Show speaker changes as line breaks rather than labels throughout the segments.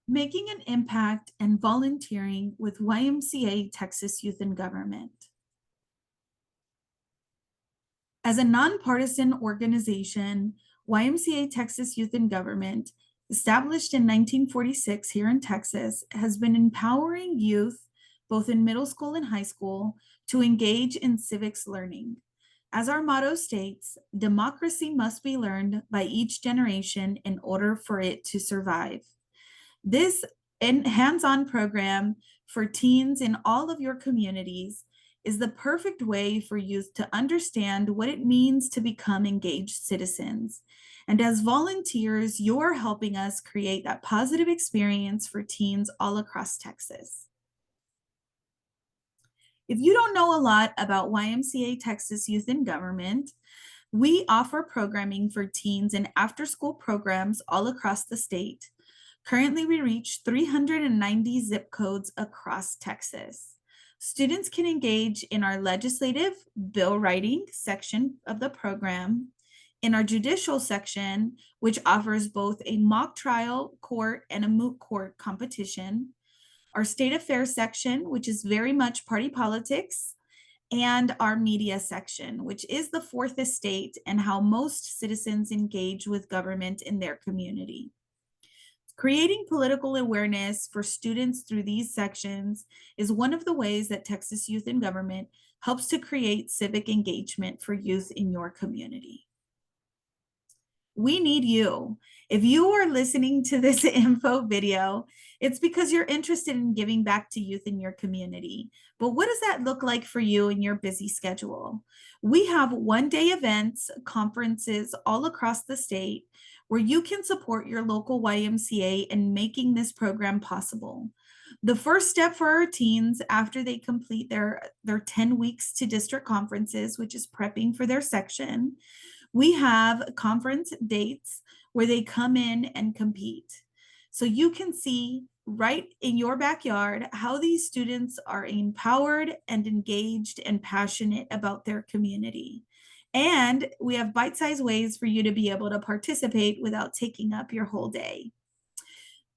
Making an impact and volunteering with YMCA Texas Youth in Government. As a nonpartisan organization, YMCA Texas Youth in Government, established in 1946 here in Texas, has been empowering youth, both in middle school and high school, to engage in civics learning. As our motto states, democracy must be learned by each generation in order for it to survive. This hands-on program for teens in all of your communities is the perfect way for youth to understand what it means to become engaged citizens. And as volunteers, you're helping us create that positive experience for teens all across Texas. If you don't know a lot about YMCA Texas Youth in Government, we offer programming for teens and after-school programs all across the state. Currently, we reach 390 zip codes across Texas. Students can engage in our legislative bill writing section of the program, in our judicial section, which offers both a mock trial court and a moot court competition, our state affairs section, which is very much party politics, and our media section, which is the fourth estate and how most citizens engage with government in their community. Creating political awareness for students through these sections is one of the ways that Texas Youth in Government helps to create civic engagement for youth in your community. We need you. If you are listening to this info video, it's because you're interested in giving back to youth in your community. But what does that look like for you in your busy schedule? We have one-day events, conferences all across the state where you can support your local YMCA in making this program possible. The first step for our teens after they complete their 10 weeks to district conferences, which is prepping for their section, we have conference dates where they come in and compete. So you can see right in your backyard how these students are empowered and engaged and passionate about their community. And we have bite-sized ways for you to be able to participate without taking up your whole day.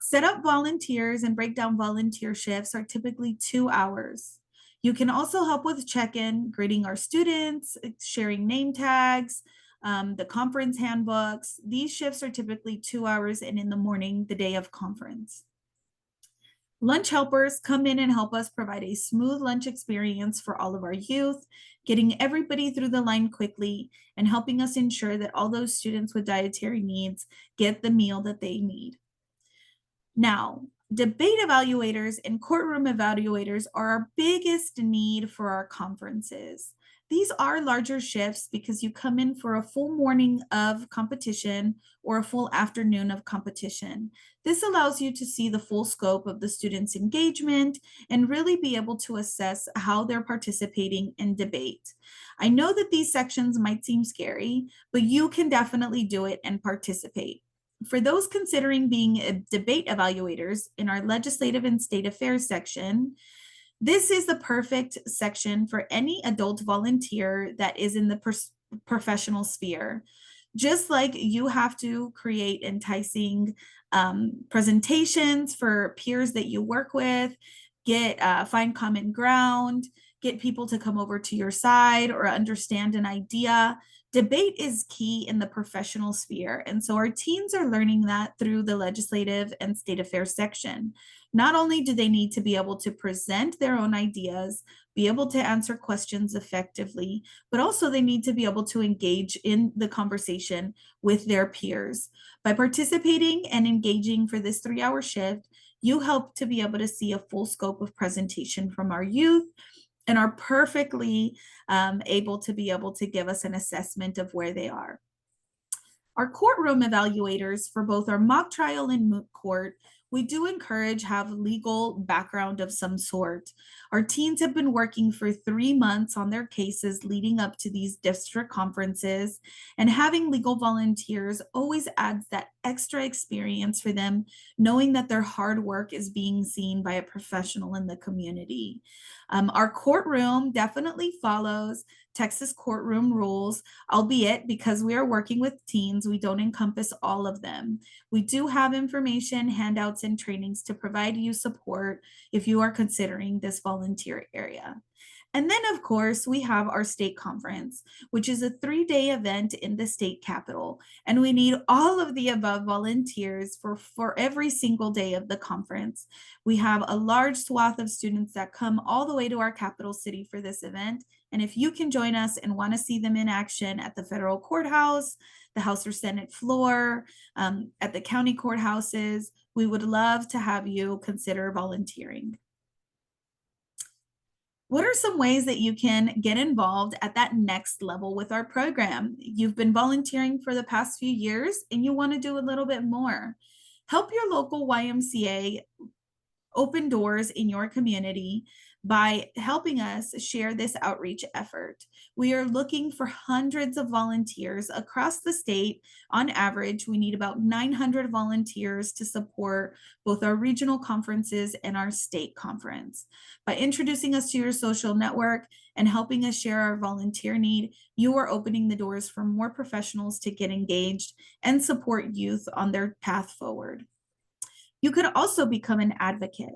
Set up volunteers and break down volunteer shifts are typically 2 hours. You can also help with check-in, greeting our students, sharing name tags, the conference handbooks. These shifts are typically 2 hours and in the morning, the day of conference. Lunch helpers come in and help us provide a smooth lunch experience for all of our youth, getting everybody through the line quickly and helping us ensure that all those students with dietary needs get the meal that they need. Now, debate evaluators and courtroom evaluators are our biggest need for our conferences. These are larger shifts because you come in for a full morning of competition or a full afternoon of competition. This allows you to see the full scope of the students' engagement and really be able to assess how they're participating in debate. I know that these sections might seem scary, but you can definitely do it and participate. For those considering being debate evaluators in our legislative and state affairs section, this is the perfect section for any adult volunteer that is in the professional sphere. Just like you have to create enticing presentations for peers that you work with, find common ground, get people to come over to your side or understand an idea. Debate is key in the professional sphere. And so our teens are learning that through the legislative and state affairs section. Not only do they need to be able to present their own ideas, be able to answer questions effectively, but also they need to be able to engage in the conversation with their peers. By participating and engaging for this 3-hour shift, you help to be able to see a full scope of presentation from our youth and are perfectly able to give us an assessment of where they are. Our courtroom evaluators for both our mock trial and moot court, we do encourage have legal background of some sort. Our teens have been working for 3 months on their cases leading up to these district conferences, and having legal volunteers always adds that extra experience for them, knowing that their hard work is being seen by a professional in the community. Our courtroom definitely follows Texas courtroom rules, albeit because we are working with teens, we don't encompass all of them. We do have information, handouts, workouts and trainings to provide you support if you are considering this volunteer area. And then, of course, we have our state conference, which is a 3-day event in the state capitol. And we need all of the above volunteers for every single day of the conference. We have a large swath of students that come all the way to our capital city for this event. And if you can join us and want to see them in action at the federal courthouse, the House or Senate floor, at the county courthouses, we would love to have you consider volunteering. What are some ways that you can get involved at that next level with our program? You've been volunteering for the past few years and you want to do a little bit more. Help your local YMCA open doors in your community by helping us share this outreach effort. We are looking for hundreds of volunteers across the state. On average, we need about 900 volunteers to support both our regional conferences and our state conference. By introducing us to your social network and helping us share our volunteer need, you are opening the doors for more professionals to get engaged and support youth on their path forward. You could also become an advocate.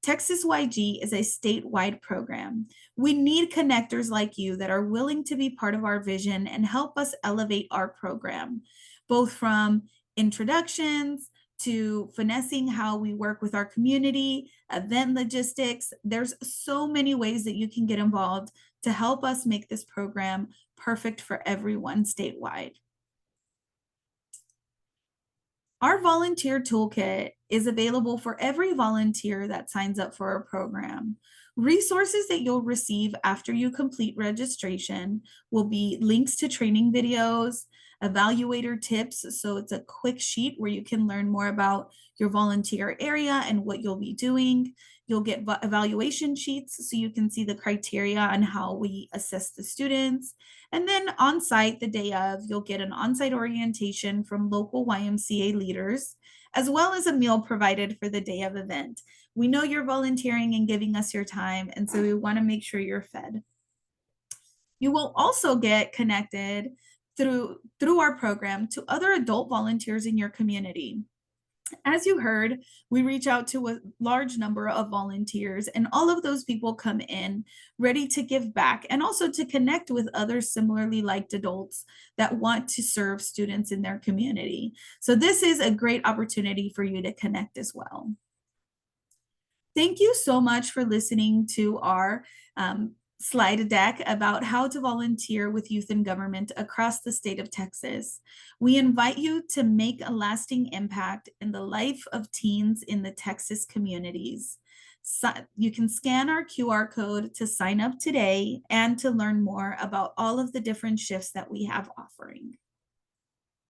Texas YG is a statewide program. We need connectors like you that are willing to be part of our vision and help us elevate our program, both from introductions to finessing how we work with our community, event logistics. There's so many ways that you can get involved to help us make this program perfect for everyone statewide. Our volunteer toolkit is available for every volunteer that signs up for our program. Resources that you'll receive after you complete registration will be links to training videos, evaluator tips. So it's a quick sheet where you can learn more about your volunteer area and what you'll be doing. You'll get evaluation sheets so you can see the criteria on how we assess the students. And then on site the day of, you'll get an on-site orientation from local YMCA leaders, as well as a meal provided for the day of event. We know you're volunteering and giving us your time, and so we want to make sure you're fed. You will also get connected through our program to other adult volunteers in your community. As you heard, we reach out to a large number of volunteers, and all of those people come in ready to give back and also to connect with other similarly liked adults that want to serve students in their community. So this is a great opportunity for you to connect as well. Thank you so much for listening to our slide deck about how to volunteer with youth in government across the state of Texas. We invite you to make a lasting impact in the life of teens in the Texas communities. So you can scan our QR code to sign up today and to learn more about all of the different shifts that we have offering.